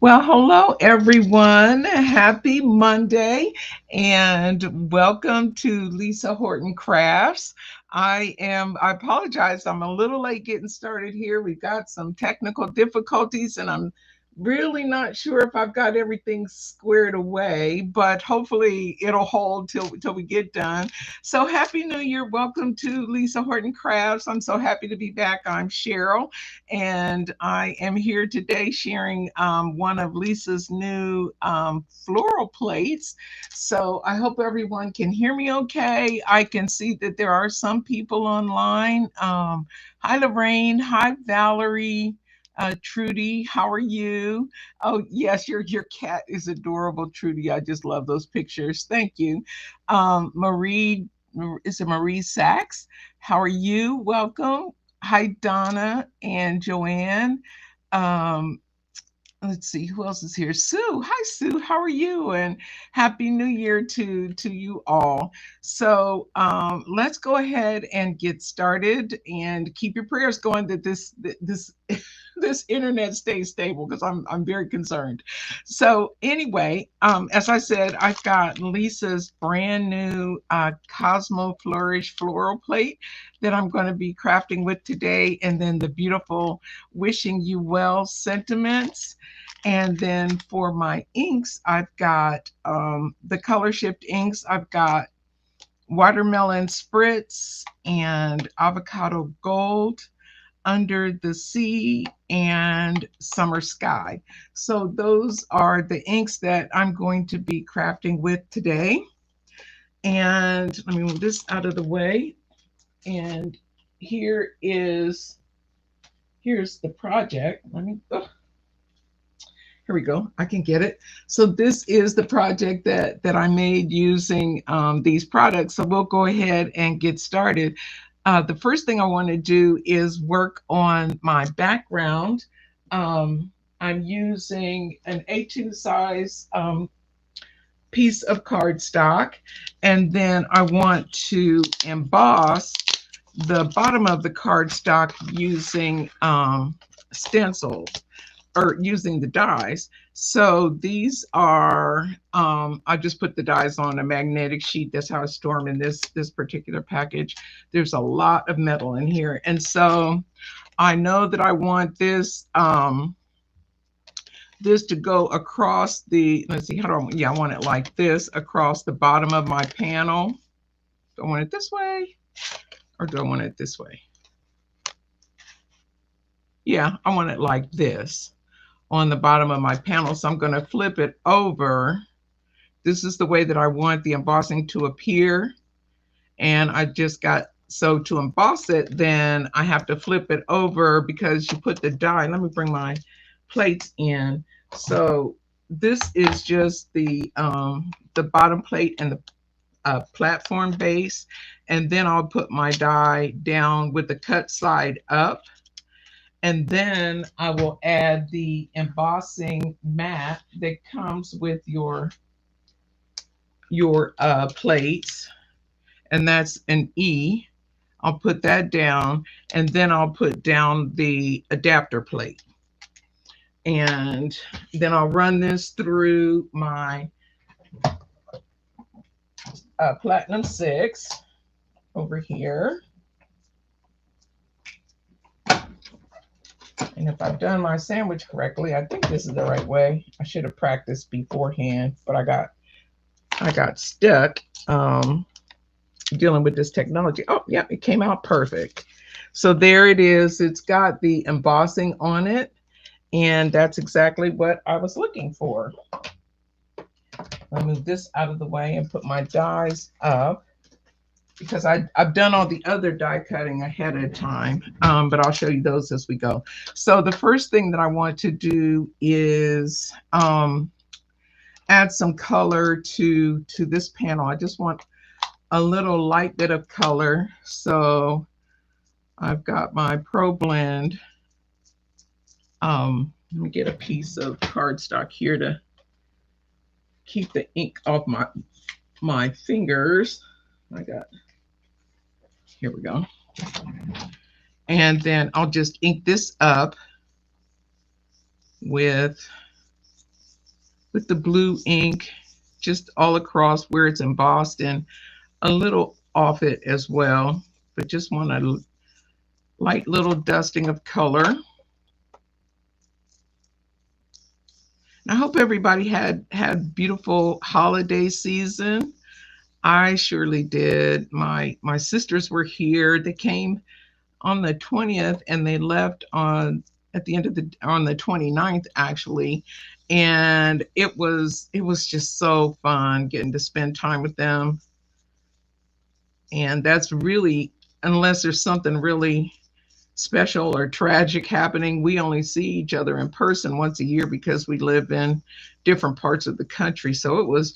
Well, hello everyone. Happy Monday and welcome to Lisa Horton Crafts. I apologize, I'm a little late getting started here. We've got some technical difficulties and I'm really not sure if I've got everything squared away, but hopefully it'll hold till we get done. So happy New Year. Welcome to Lisa Horton Crafts. I'm so happy to be back. I'm Sheryl and I am here today sharing one of Lisa's new floral plates. So I hope everyone can hear me okay. I can see that there are some people online. Hi, Lorraine. Hi, Valerie. Trudy, how are you? Oh yes, your cat is adorable, Trudy. I just love those pictures. Thank you. Marie, is it Marie Sachs? How are you? Welcome. Hi, Donna and Joanne. Um, let's see who else is here. Sue. Hi, Sue. How are you? And happy New Year to you all. So let's go ahead and get started and keep your prayers going that this this internet stays stable because I'm very concerned. So anyway, as I said, I've got Lisa's brand new Cosmo Flourish floral plate that I'm going to be crafting with today, and then the beautiful wishing you well sentiments. And then for my inks, I've got the color shift inks. I've got watermelon spritz and avocado gold, under the sea, and summer sky. So those are the inks that I'm going to be crafting with today. And let me move this out of the way. And here is here's the project. Here we go. I can get it. So this is the project that I made using these products. So we'll go ahead and get started. The first thing I want to do is work on my background. I'm using an A2 size piece of cardstock, and then I want to emboss the bottom of the cardstock using stencils or using the dies. So these are, I just put the dies on a magnetic sheet. That's how I store them in this particular package. There's a lot of metal in here. And so I know that I want this to go across the, let's see, how do I, yeah, I want it like this across the bottom of my panel. Do I want it this way or do I want it this way? Yeah, I want it like this on the bottom of my panel. So I'm going to flip it over. This is the way that I want the embossing to appear. And I just got, so to emboss it, then I have to flip it over because you put the die. Let me bring my plates in. So this is just the bottom plate and the platform base. And then I'll put my die down with the cut side up. And then I will add the embossing mat that comes with your plates, and that's an E. I'll put that down, and then I'll put down the adapter plate. And then I'll run this through my Platinum 6 over here. And if I've done my sandwich correctly, I think this is the right way. I should have practiced beforehand, but I got stuck dealing with this technology. Oh, yeah, it came out perfect. So there it is. It's got the embossing on it, and that's exactly what I was looking for. I'll move this out of the way and put my dies up because I've done all the other die cutting ahead of time, but I'll show you those as we go. So the first thing that I want to do is add some color to this panel. I just want a little light bit of color. So I've got my Pro Blend. Let me get a piece of cardstock here to keep the ink off my fingers. Here we go. And then I'll just ink this up with with the blue ink just all across where it's embossed and a little off it as well. But just want a light little dusting of color. And I hope everybody had beautiful holiday season. I surely did. My sisters were here. They came on the 20th and they left on at the end of the on the 29th actually, and it was just so fun getting to spend time with them. And that's really, unless there's something really special or tragic happening, we only see each other in person once a year because we live in different parts of the country. So it was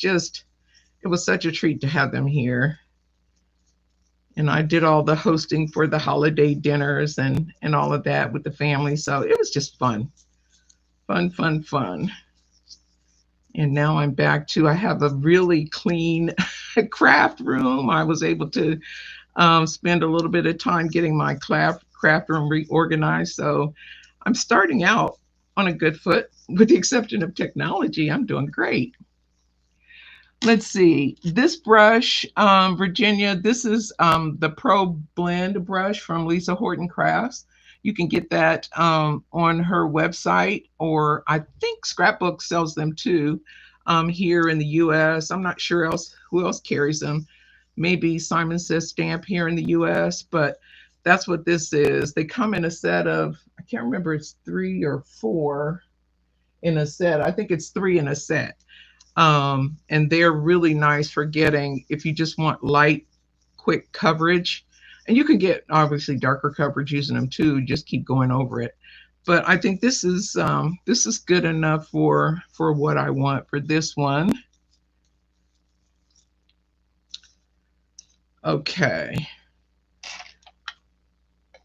such a treat to have them here. And I did all the hosting for the holiday dinners and all of that with the family. So it was just fun, fun, fun, fun. And now I'm back to, I have a really clean craft room. I was able to spend a little bit of time getting my craft room reorganized. So I'm starting out on a good foot. With the exception of technology, I'm doing great. Let's see, this brush, Virginia, this is the Pro Blend brush from Lisa Horton Crafts. You can get that on her website, or I think Scrapbook sells them too here in the US. I'm not sure who else carries them. Maybe Simon Says Stamp here in the US, but that's what this is. They come in a set of, I can't remember, it's 3 or 4 in a set. I think it's 3 in a set. And they're really nice for getting, if you just want light, quick coverage. And you can get obviously darker coverage using them too. Just keep going over it. But I think this is good enough for what I want for this one. Okay.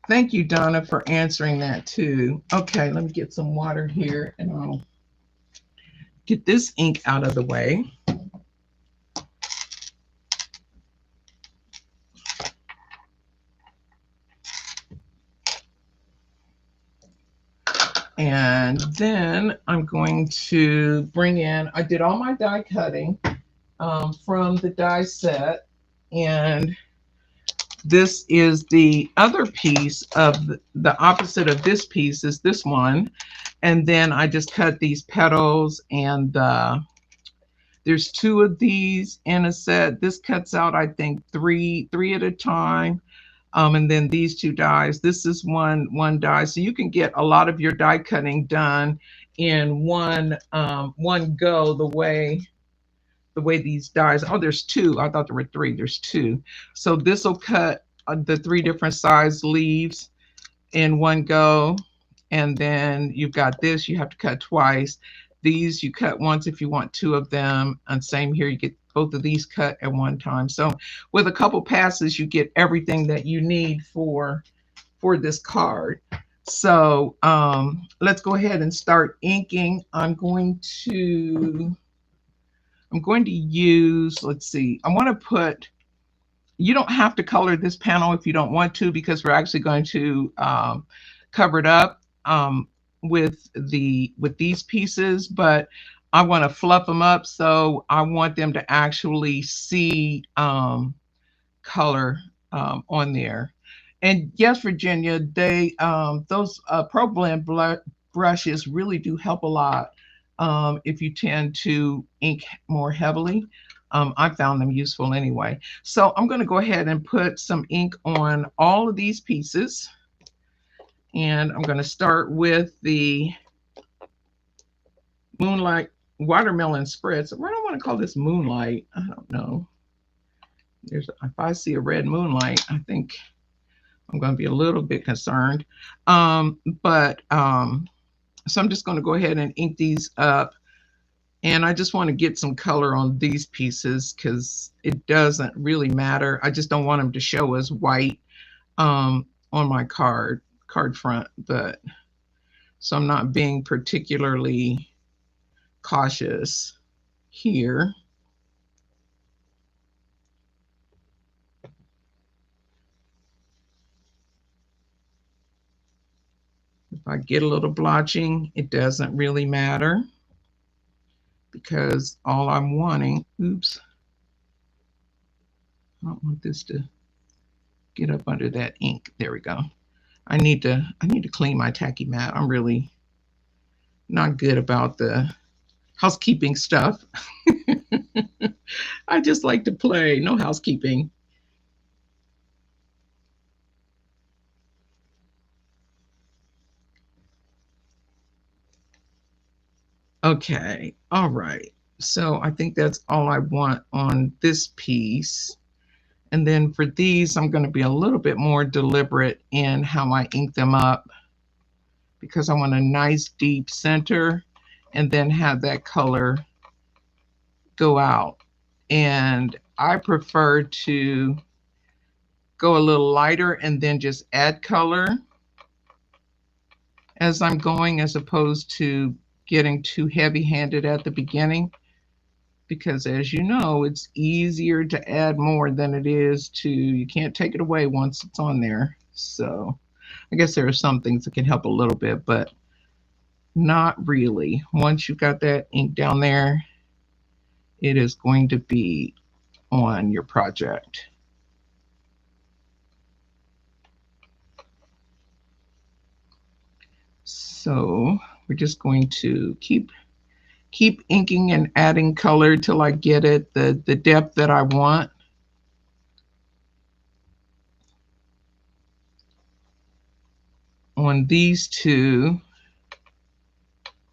Thank you, Donna, for answering that too. Okay, let me get some water here and I'll get this ink out of the way. And then I'm going to bring in, I did all my die cutting from the die set. And this is the other piece of the opposite of this piece is this one. And then I just cut these petals, and there's 2 of these in a set. This cuts out, I think, three at a time. And then these 2 dies. This is one die, so you can get a lot of your die cutting done in one go. The way these dies. Oh, there's 2. I thought there were 3. There's 2. So this will cut the 3 different size leaves in one go. And then you've got this. You have to cut twice. These you cut once if you want 2 of them. And same here, you get both of these cut at one time. So with a couple passes, you get everything that you need for this card. So let's go ahead and start inking. I'm going to use, let's see, I want to put, you don't have to color this panel if you don't want to, because we're actually going to cover it up with these pieces, but I want to fluff them up, so I want them to actually see color on there. And yes, Virginia, they those Pro Blend brushes really do help a lot if you tend to ink more heavily. I found them useful anyway. So I'm going to go ahead and put some ink on all of these pieces. And I'm going to start with the Moonlight Watermelon Spritz. I don't want to call this Moonlight. I don't know. If I see a red moonlight, I think I'm going to be a little bit concerned. So I'm just going to go ahead and ink these up. And I just want to get some color on these pieces because it doesn't really matter. I just don't want them to show as white on my card front. But so I'm not being particularly cautious here. If I get a little blotching, it doesn't really matter. because all I'm wanting, oops, I don't want this to get up under that ink. There we go. I need to clean my tacky mat. I'm really not good about the housekeeping stuff. I just like to play, no housekeeping. Okay, all right. So I think that's all I want on this piece. And then for these, I'm going to be a little bit more deliberate in how I ink them up because I want a nice deep center and then have that color go out. And I prefer to go a little lighter and then just add color as I'm going, as opposed to getting too heavy-handed at the beginning, because as you know, it's easier to add more than it is to, you can't take it away once it's on there. So I guess there are some things that can help a little bit, but not really. Once you've got that ink down there, it is going to be on your project. So we're just going to keep inking and adding color till I get it the depth that I want. On these two,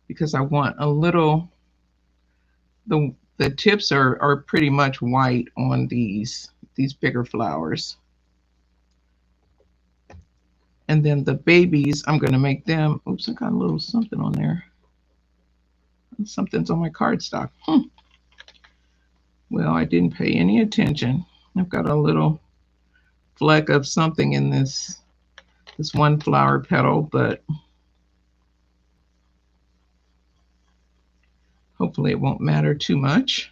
because I want a little, the tips are pretty much white on these bigger flowers. And then the babies, I'm going to make them, oops, I got a little something on there. Something's on my cardstock. Well, I didn't pay any attention. I've got a little fleck of something in this one flower petal, but hopefully it won't matter too much.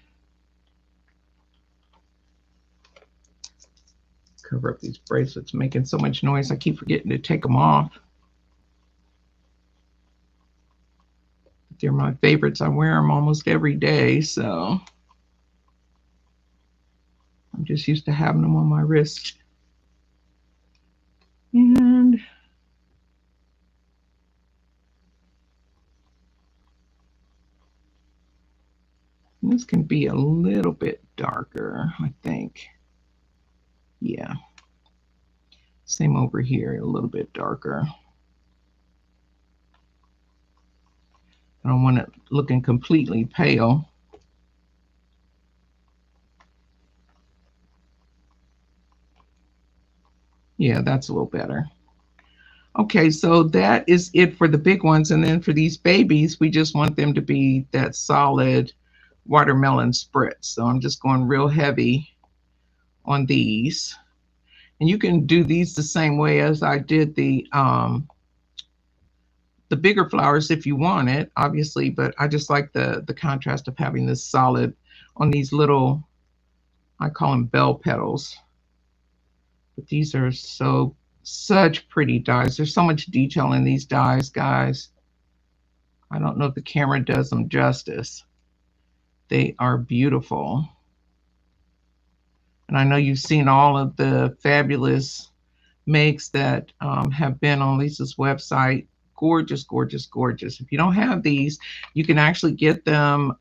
Cover up these bracelets making so much noise, I keep forgetting to take them off. They're my favorites. I wear them almost every day, so I'm just used to having them on my wrist. And this can be a little bit darker, I think. Yeah. Same over here, a little bit darker. I don't want it looking completely pale. Yeah, that's a little better. Okay, so that is it for the big ones. And then for these babies, we just want them to be that solid watermelon spritz. So I'm just going real heavy on these. And you can do these the same way as I did the bigger flowers if you want it, obviously, but I just like the contrast of having this solid on these little, I call them bell petals. But these are such pretty dies. There's so much detail in these dies, guys. I don't know if the camera does them justice. They are beautiful. And I know you've seen all of the fabulous makes that have been on Lisa's website. Gorgeous, gorgeous, gorgeous. If you don't have these, you can actually get them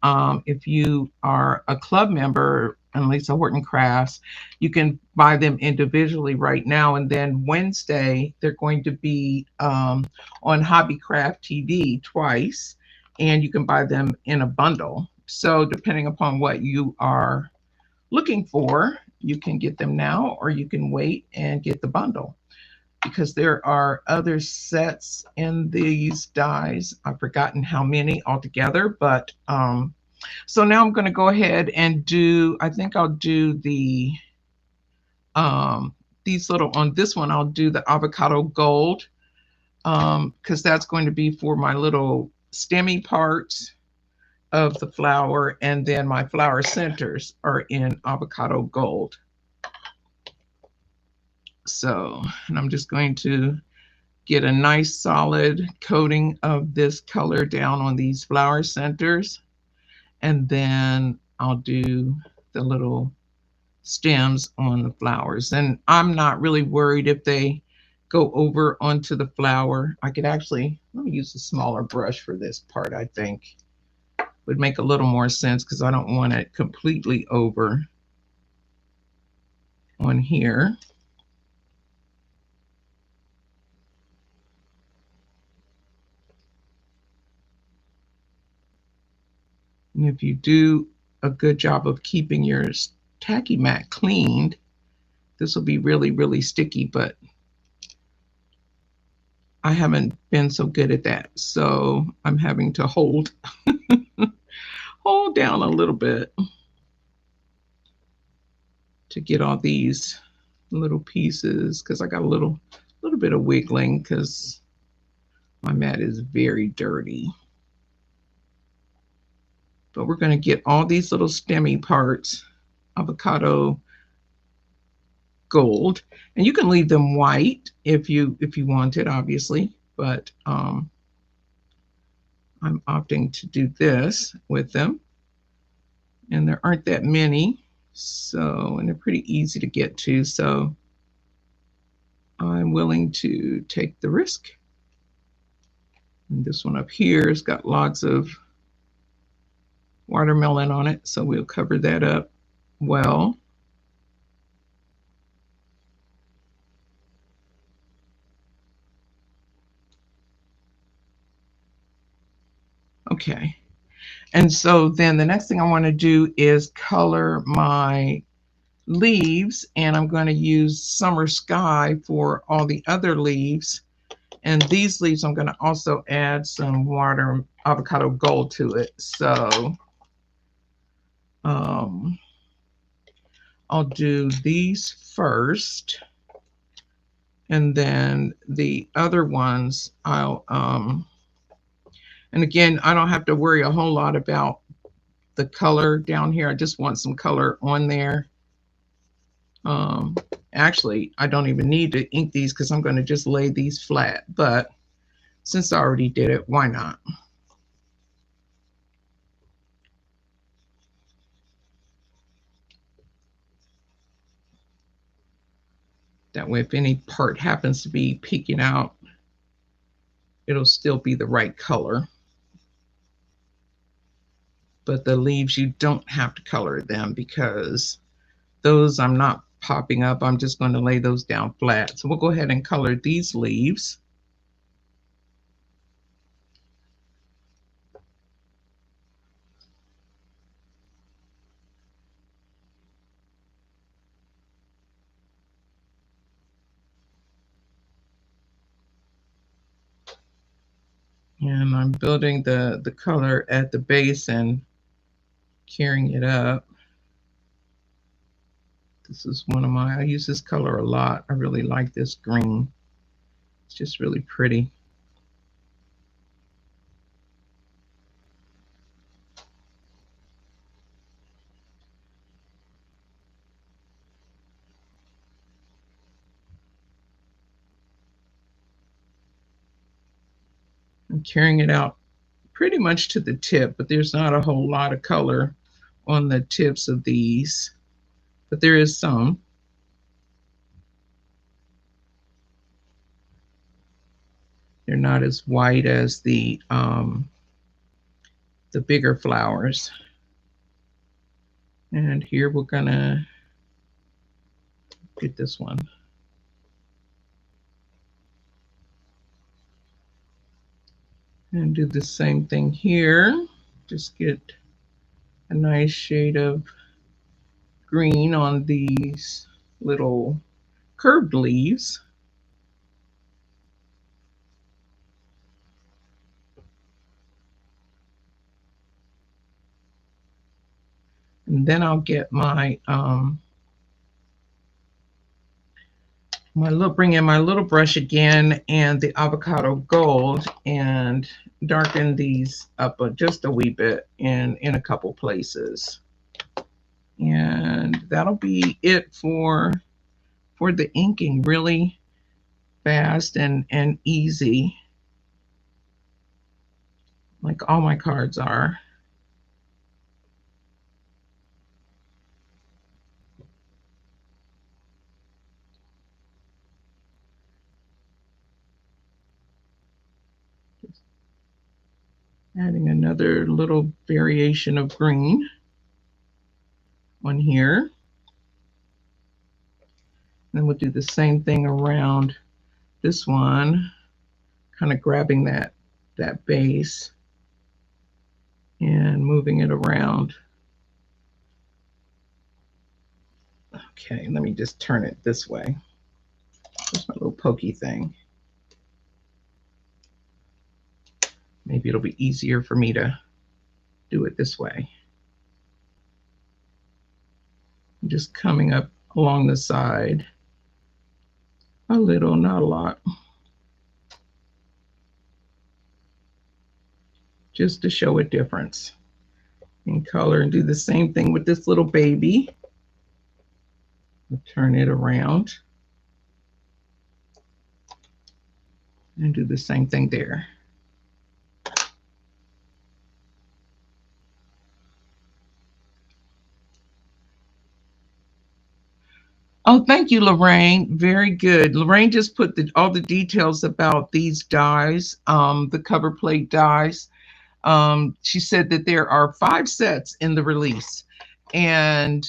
if you are a club member in Lisa Horton Crafts. You can buy them individually right now, and then Wednesday they're going to be on Hobbycraft TV twice, and you can buy them in a bundle. So depending upon what you are looking for, you can get them now, or you can wait and get the bundle, because there are other sets in these dies. I've forgotten how many altogether, but so now I'm going to go ahead and do, I think I'll do the these little, on this one I'll do the Avocado Gold, because that's going to be for my little stemmy parts of the flower, and then my flower centers are in Avocado Gold. So, and I'm just going to get a nice solid coating of this color down on these flower centers. and then I'll do the little stems on the flowers. And I'm not really worried if they go over onto the flower. I could actually, let me use a smaller brush for this part, I think. Would make a little more sense because I don't want it completely over on here. And if you do a good job of keeping your tacky mat cleaned, this will be really, really sticky, but I haven't been so good at that. So I'm having to hold down a little bit to get all these little pieces, because I got a little bit of wiggling because my mat is very dirty. But we're going to get all these little stemmy parts, Avocado Gold, and you can leave them white if you want it, obviously, but I'm opting to do this with them, and there aren't that many, so, and they're pretty easy to get to, so I'm willing to take the risk. And this one up here has got lots of watermelon on it, so we'll cover that up well. Okay, and so then the next thing I want to do is color my leaves, and I'm going to use Summer Sky for all the other leaves. And these leaves, I'm going to also add some water Avocado Gold to it. So I'll do these first, and then the other ones I'll and again, I don't have to worry a whole lot about the color down here. I just want some color on there. Actually, I don't even need to ink these because I'm going to just lay these flat, but since I already did it, why not? That way, if any part happens to be peeking out, it'll still be the right color. But the leaves, you don't have to color them because those I'm not popping up. I'm just going to lay those down flat. So we'll go ahead and color these leaves. And I'm building the color at the base and carrying it up. This is one of my, I use this color a lot. I really like this green. It's just really pretty. I'm carrying it out pretty much to the tip, but there's not a whole lot of color on the tips of these, but there is some. They're not as white as the bigger flowers. And here we're gonna get this one. And do the same thing here. Just get a nice shade of green on these little curved leaves. And then I'll get my bring in my little brush again and the Avocado Gold and darken these up just a wee bit in a couple places. And that'll be it for the inking. Really fast and easy, like all my cards are. Adding another little variation of green on here. Then we'll do the same thing around this one, kind of grabbing that base and moving it around. Okay, let me just turn it this way. There's my little pokey thing. Maybe it'll be easier for me to do it this way. I'm just coming up along the side a little, not a lot, just to show a difference in color. And do the same thing with this little baby. I'll turn it around and do the same thing there. Oh, thank you, Lorraine. Very good. Lorraine just put all the details about these dies, the cover plate dies. She said that there are 5 sets in the release, and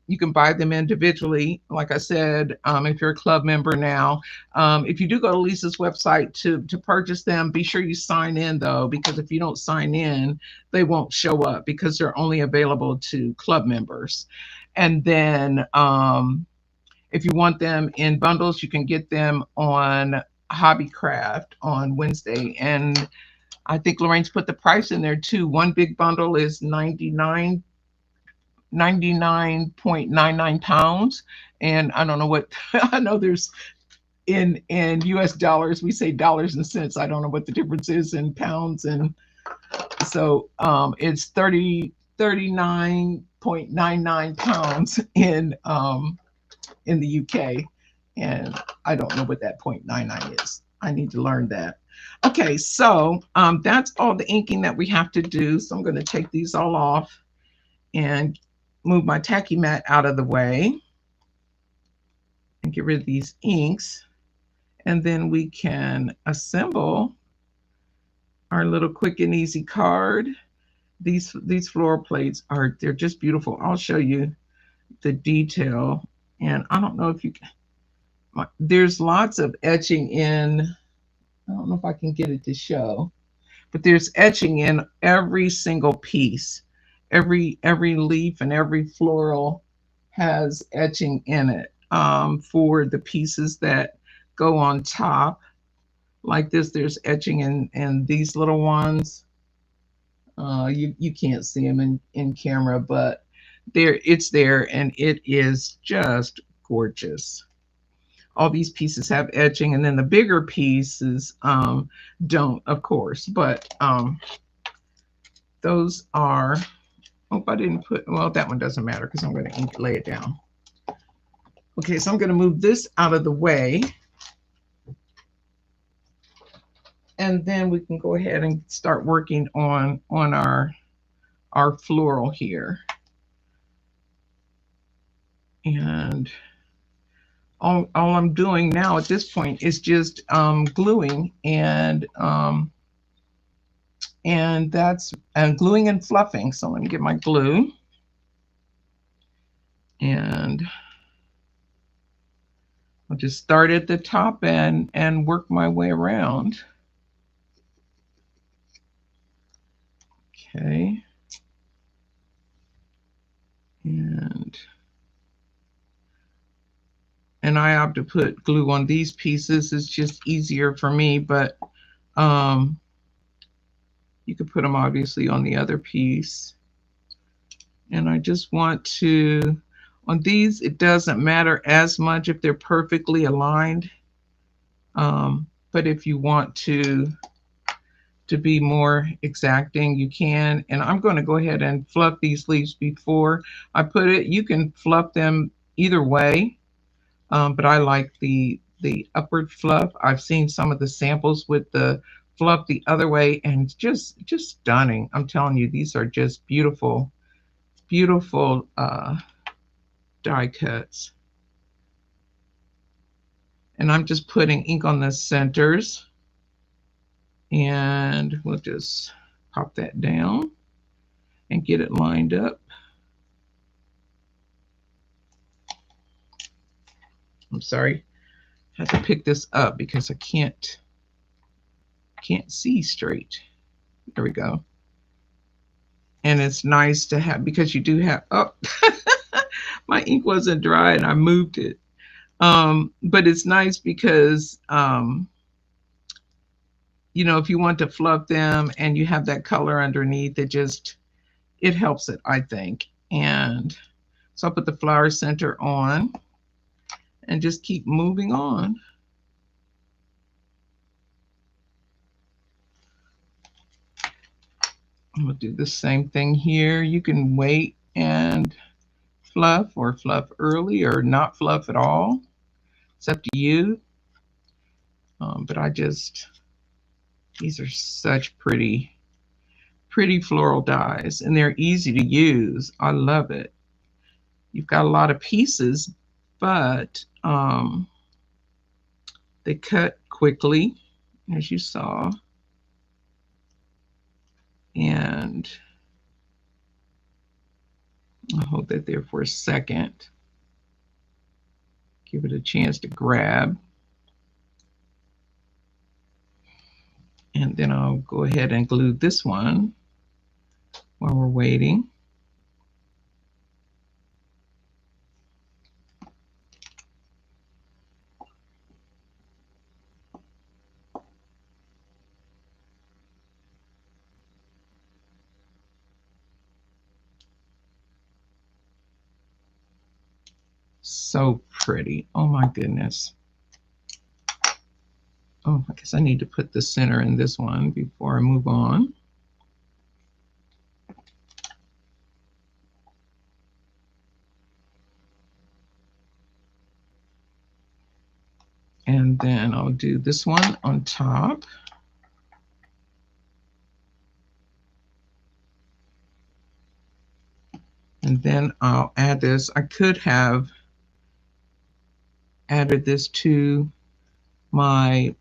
you can buy them individually. Like I said, if you're a club member now, if you do go to Lisa's website to purchase them, be sure you sign in though, because if you don't sign in, they won't show up because they're only available to club members. And then if you want them in bundles, you can get them on Hobbycraft on Wednesday. And I think Lorraine's put the price in there too. One big bundle is 99.99 pounds. And I don't know what, I know there's in US dollars, we say dollars and cents. I don't know what the difference is in pounds. And so it's 39.99 pounds in the UK, and I don't know what that 0.99 is. I need to learn that. Okay, so that's all the inking that we have to do. So I'm going to take these all off and move my tacky mat out of the way and get rid of these inks. And then we can assemble our little quick and easy card. These floral plates they're just beautiful. I'll show you the detail. And I don't know if you can, there's lots of etching in, I don't know if I can get it to show, but there's etching in every single piece. Every leaf and every floral has etching in it for the pieces that go on top. Like this, there's etching in these little ones. You can't see them in camera, but it's there, and it is just gorgeous. All these pieces have etching, and then the bigger pieces don't, of course, but those are, oh, I didn't put, well, that one doesn't matter because I'm going to lay it down. Okay, so I'm going to move this out of the way, and then we can go ahead and start working on our floral here. And all I'm doing now at this point is just gluing and that's gluing and fluffing. So let me get my glue, and I'll just start at the top and work my way around. Okay. And I opt to put glue on these pieces. It's just easier for me, but you could put them obviously on the other piece. And I just want to, on these, it doesn't matter as much if they're perfectly aligned. But if you want to be more exacting, you can. And I'm going to go ahead and fluff these leaves before I put it. You can fluff them either way. But I like the upward fluff. I've seen some of the samples with the fluff the other way, and just stunning. I'm telling you, these are just beautiful, beautiful die cuts. And I'm just putting ink on the centers, and we'll just pop that down and get it lined up. I'm sorry, I have to pick this up because I can't see straight. There we go. And it's nice to have, because you do have, oh, my ink wasn't dry and I moved it. But it's nice because, you know, if you want to fluff them and you have that color underneath, it helps it, I think. And so I'll put the flower center on and just keep moving on. I'm gonna do the same thing here. You can wait and fluff, or fluff early, or not fluff at all. It's up to you. But these are such pretty floral dies, and they're easy to use. I love it. You've got a lot of pieces, but they cut quickly, as you saw. And I'll hold that there for a second. Give it a chance to grab. And then I'll go ahead and glue this one while we're waiting. So pretty. Oh my goodness. Oh, I guess I need to put the center in this one before I move on. And then I'll do this one on top. And then I'll add this. I could have added this to my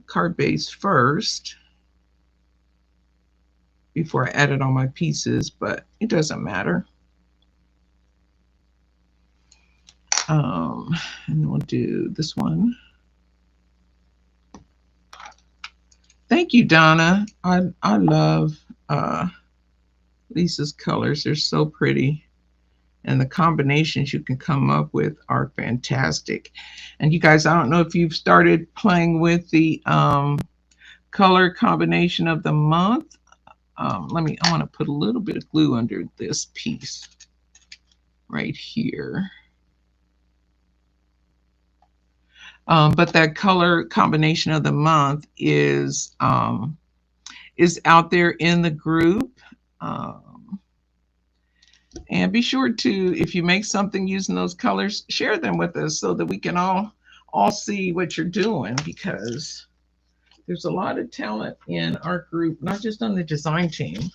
card base first before I added all my pieces, but it doesn't matter. And then we'll do this one. Thank you, Donna. I love Lisa's colors. They're so pretty. And the combinations you can come up with are fantastic. And you guys, I don't know if you've started playing with the color combination of the month. I want to put a little bit of glue under this piece right here. But that color combination of the month is out there in the group. And be sure to, if you make something using those colors, share them with us so that we can all see what you're doing, because there's a lot of talent in our group, not just on the design team.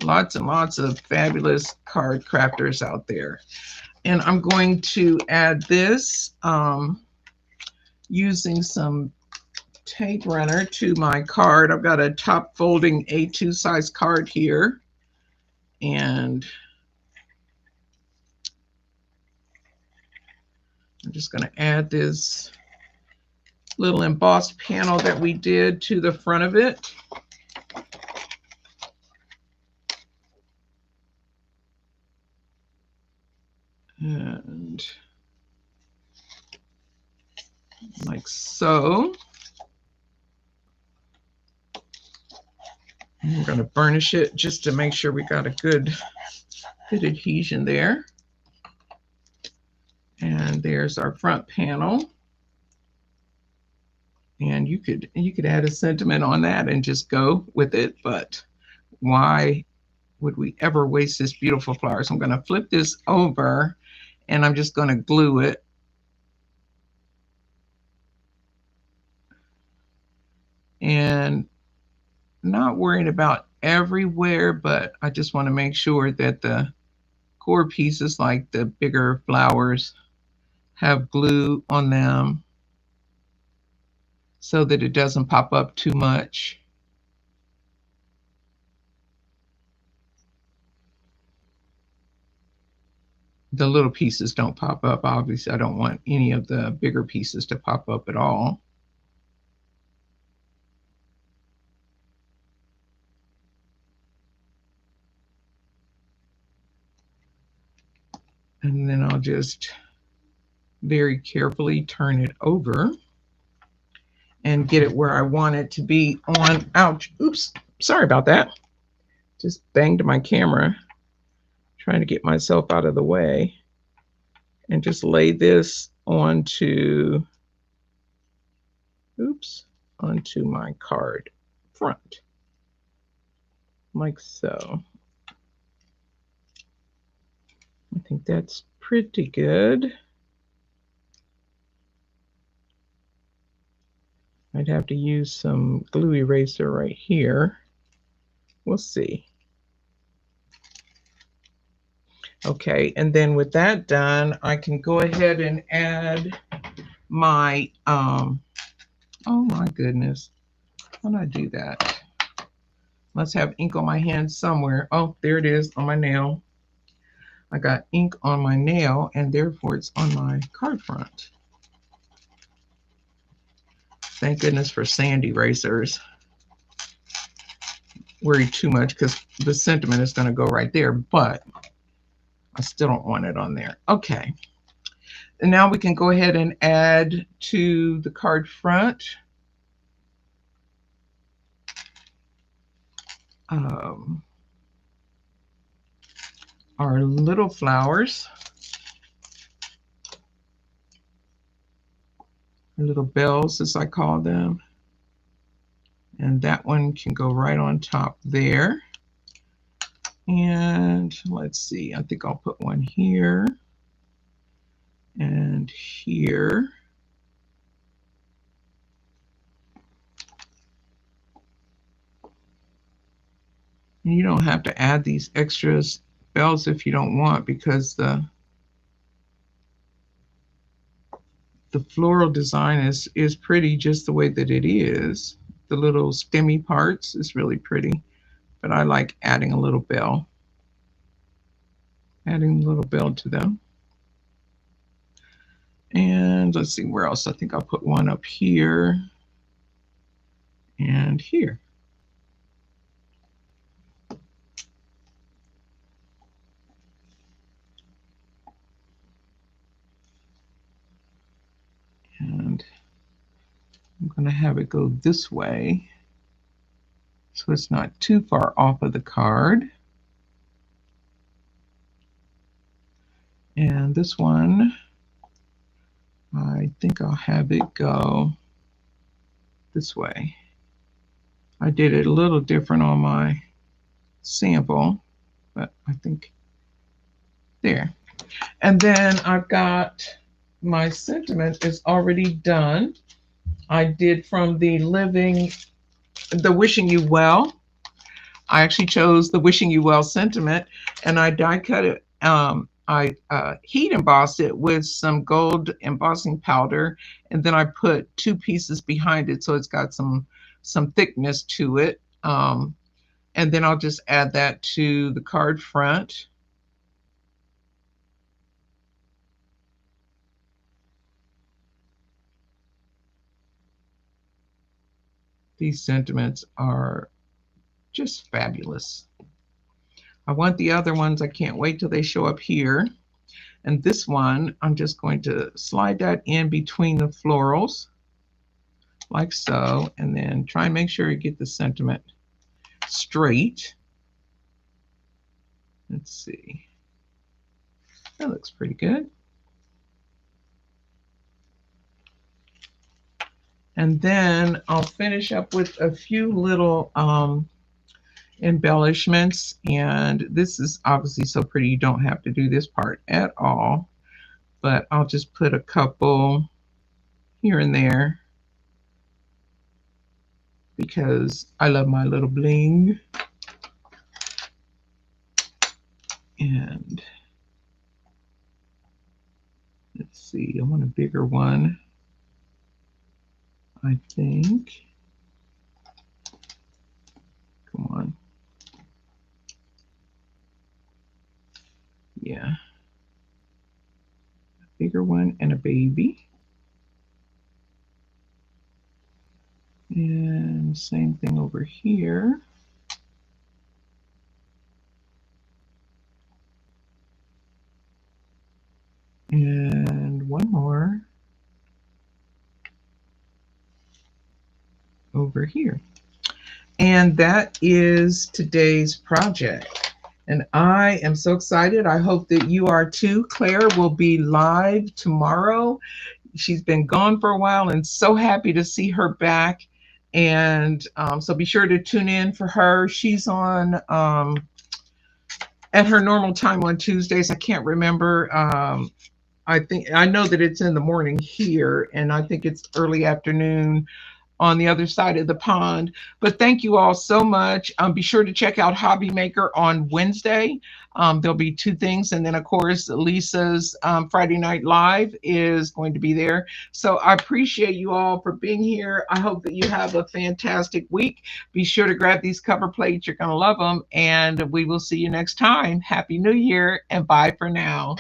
Lots and lots of fabulous card crafters out there. And I'm going to add this using some tape runner to my card. I've got a top folding A2 size card here. And I'm just going to add this little embossed panel that we did to the front of it. And like so. And we're going to burnish it just to make sure we got a good adhesion there. And there's our front panel. And you could add a sentiment on that and just go with it, but why would we ever waste this beautiful flower? So I'm going to flip this over and I'm just going to glue it. And not worried about everywhere, but I just want to make sure that the core pieces, like the bigger flowers, have glue on them so that it doesn't pop up too much. the little pieces don't pop up. Obviously, I don't want any of the bigger pieces to pop up at all. And then I'll just very carefully turn it over and get it where I want it to be on. Ouch. Oops. Sorry about that. Just banged my camera trying to get myself out of the way. And just lay this onto, oops, onto my card front, like so. I think that's pretty good. I'd have to use some glue eraser right here. We'll see. Okay, and then with that done, I can go ahead and add my, oh my goodness, how did I do that? Must have ink on my hand somewhere. Oh, there it is on my nail. I got ink on my nail and therefore it's on my card front. Thank goodness for sand erasers. Worry too much because the sentiment is going to go right there, but I still don't want it on there. Okay. And now we can go ahead and add to the card front. Our little flowers, our little bells as I call them. And that one can go right on top there. And let's see, I think I'll put one here and here. And you don't have to add these extras bells if you don't want, because the floral design is pretty just the way that it is. The little stemmy parts is really pretty, but I like adding a little bell. Adding a little bell to them. And let's see where else. I think I'll put one up here and here. And I'm going to have it go this way so it's not too far off of the card. And this one, I think I'll have it go this way. I did it a little different on my sample, but I think there. And then I've got my sentiment is already done. I did from the wishing you well. I actually chose the wishing you well sentiment, and I die cut it. I heat embossed it with some gold embossing powder, and then I put two pieces behind it so it's got some thickness to it. And then I'll just add that to the card front. These sentiments are just fabulous. I want the other ones. I can't wait till they show up here. And this one, I'm just going to slide that in between the florals, like so, and then try and make sure you get the sentiment straight. Let's see. That looks pretty good. And then I'll finish up with a few little embellishments. And this is obviously so pretty, you don't have to do this part at all. But I'll just put a couple here and there because I love my little bling. And let's see, I want a bigger one, I think. Come on. Yeah. bigger one and a baby. And same thing over here. And one more over here. And that is today's project. And I am so excited. I hope that you are too. Claire will be live tomorrow. She's been gone for a while and so happy to see her back. And so be sure to tune in for her. She's on at her normal time on Tuesdays. I can't remember. I know that it's in the morning here, and I think it's early afternoon on the other side of the pond. But thank you all so much. Be sure to check out Hobby Maker on Wednesday. There'll be two things. And then, of course, Lisa's Friday Night Live is going to be there. So I appreciate you all for being here. I hope that you have a fantastic week. Be sure to grab these cover plates. You're going to love them. And we will see you next time. Happy New Year and bye for now.